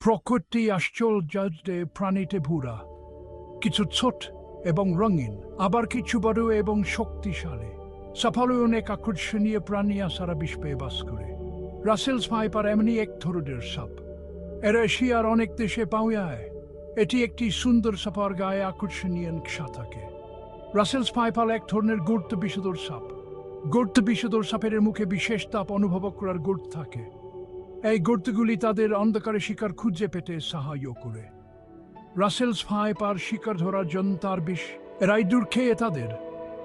প্রকৃতি আশ্চর্যে প্রাণীতে ভরা, কিছু ছোট এবং রঙিন, আবার কিছু বড় এবং শক্তিশালী। সাফালো অনেক আকর্ষণীয় প্রাণী সারা বিশ্বে বাস করে। রাসেলস ভাইপার এমনই এক ধরনের সাপ। এরা এশিয়ার অনেক দেশে পাওয়া যায়। এটি একটি সুন্দর সাপার গায়ে আকর্ষণীয় নকশা থাকে। রাসেলস ভাইপার এক ধরনের গর্ত বিষধর সাপ। গর্ত বিষধর সাপের মুখে বিশেষ তাপ অনুভব করার গর্ত থাকে। এই গর্তগুলি তাদের অন্ধকারে শিকার খুঁজে পেতে সাহায্য করে। রাসেলস ভাইপার শিকার ধরার জন্য তার বিষ এরাই দূর খেয়ে তাদের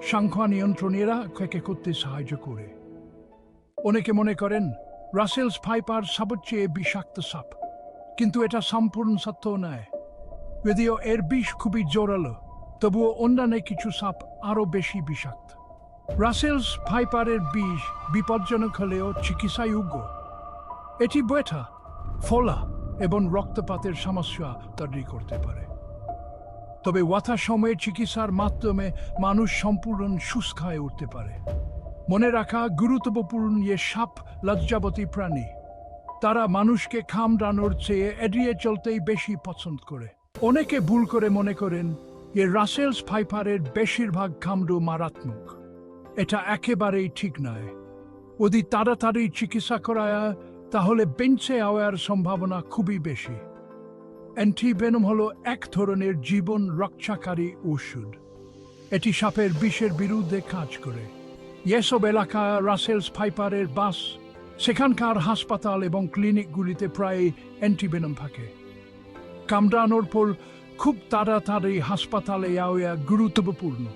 সংখ্যা নিয়ন্ত্রণেরা করতে সাহায্য করে। অনেকে মনে করেন রাসেলস ভাইপার সবচেয়ে বিষাক্ত সাপ, কিন্তু এটা সম্পূর্ণ সত্য নয়। যদিও এর বিষ খুবই জোরালো, তবুও অন্যান্য কিছু সাপ আরও বেশি বিষাক্ত। রাসেলস ভাইপারের বিষ বিপজ্জনক হলেও চিকিৎসাযোগ্য। এটি ব্যথা, ফোলা এবং রক্তপাতের সমস্যা তৈরি করতে পারে। তবে যথাসময়ে চিকিৎসার মাধ্যমে মানুষ সম্পূর্ণ সুস্থ হয়ে উঠতে পারে। মনে রাখা গুরুত্বপূর্ণ যে সাপ লজ্জাবতী প্রাণী। তারা মানুষকে কামড়ানোর চেয়ে এড়িয়ে চলতেই বেশি পছন্দ করে। অনেকে ভুল করে মনে করেন যে রাসেলস ভাইপারের বেশিরভাগ কামড় মারাত্মক। এটা একেবারেই ঠিক নয়। যদি তাড়াতাড়ি চিকিৎসা করা হয়, তাহলে বেঁচে যাওয়ার সম্ভাবনা খুবই বেশি। অ্যান্টিভেনম হলো এক ধরনের জীবন রক্ষাকারী ওষুধ। এটি সাপের বিষের বিরুদ্ধে কাজ করে। যেসব এলাকায় রাসেলস ভাইপারের বাস, সেখানকার হাসপাতাল এবং ক্লিনিকগুলিতে প্রায় অ্যান্টিভেনম থাকে। কামড়ানোর পর খুব তাড়াতাড়ি হাসপাতালে যাওয়া গুরুত্বপূর্ণ।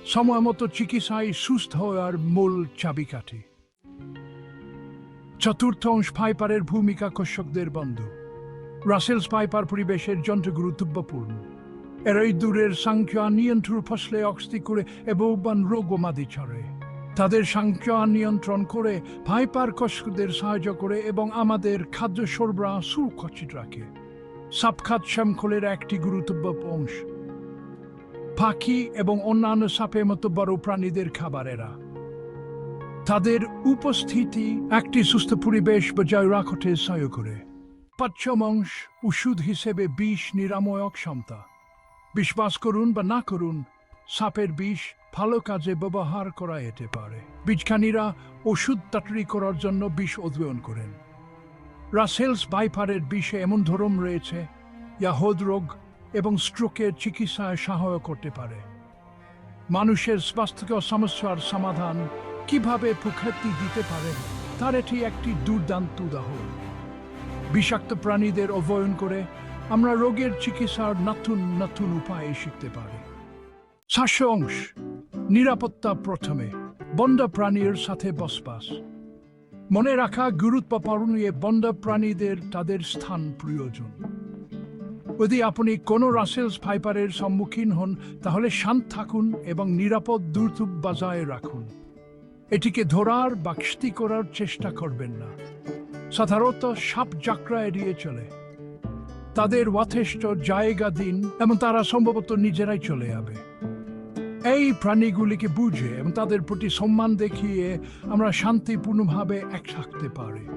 সময় মতো চিকিৎসায় সুস্থ হওয়ার মূল চাবিকাঠি। চতুর্থ অংশ ভাইপারের ভূমিকা কৃষকদের বন্ধু। রাসেলস ভাইপার পরিবেশের জন্য গুরুত্বপূর্ণ। এরাই দূরের সংখ্যা নিয়ন্ত্রণ, ফসলে অক্সি করে এবং রোগ মাদি ছড়ে। তাদের সংখ্যা নিয়ন্ত্রণ করে ভাইপার কৃষকদের সাহায্য করে এবং আমাদের খাদ্য সরবরাহ সুরক্ষিত রাখে। সাপ খাদ্য শৃঙ্খলের একটি গুরুত্বপূর্ণ অংশ। পাখি এবং অন্যান্য সাপের মতো বড় প্রাণীদের খাবারেরা। তাদের উপস্থিতি একটি সুস্থ পরিবেশ বজায় রাখতে সহায়তা করে। পঞ্চম অংশ ওষুধ হিসেবে বিষ নিরাময়ক ক্ষমতা। বিশ্বাস করুন বা না করুন, সাপের বিষ ভালো কাজে ব্যবহার করা যেতে পারে। বিজ্ঞানীরা ওষুধ তৈরি করার জন্য বিষ অধ্যয়ন করেন। রাসেলস ভাইপারের বিষে এমন ধরন রয়েছে যা হৃদরোগ এবং স্ট্রোকের চিকিৎসায় সহায়তা করতে পারে। মানুষের স্বাস্থ্যকর সমস্যার সমাধান কিভাবে প্রকৃতি দিতে পারে তার এটি একটি দুর্দান্ত উদাহরণ। বিষাক্ত প্রাণীদের অবয়ন করে আমরা রোগের চিকিৎসার নতুন নতুন উপায় শিখতে পারি। ষষ্ঠ অংশ নিরাপত্তা। প্রথমে বন্য প্রাণীর সাথে বসবাস। মনে রাখা গুরুত্বপূর্ণ যে বন্য প্রাণীদের তাদের স্থান প্রয়োজন। যদি আপনি কোনো রাসেলস ভাইপারের সম্মুখীন হন, তাহলে শান্ত থাকুন এবং নিরাপদ দূরত্ব বজায় রাখুন। এটিকে ধরার বা ক্ষতি করার চেষ্টা করবেন না। সাধারণত সাপ যাত্রা এড়িয়ে চলে। তাদের যথেষ্ট জায়গা দিন এবং তারা সম্ভবত নিজেরাই চলে যাবে। এই প্রাণীগুলিকে বুঝে এবং তাদের প্রতি সম্মান দেখিয়ে আমরা শান্তিপূর্ণভাবে এক থাকতে পারি।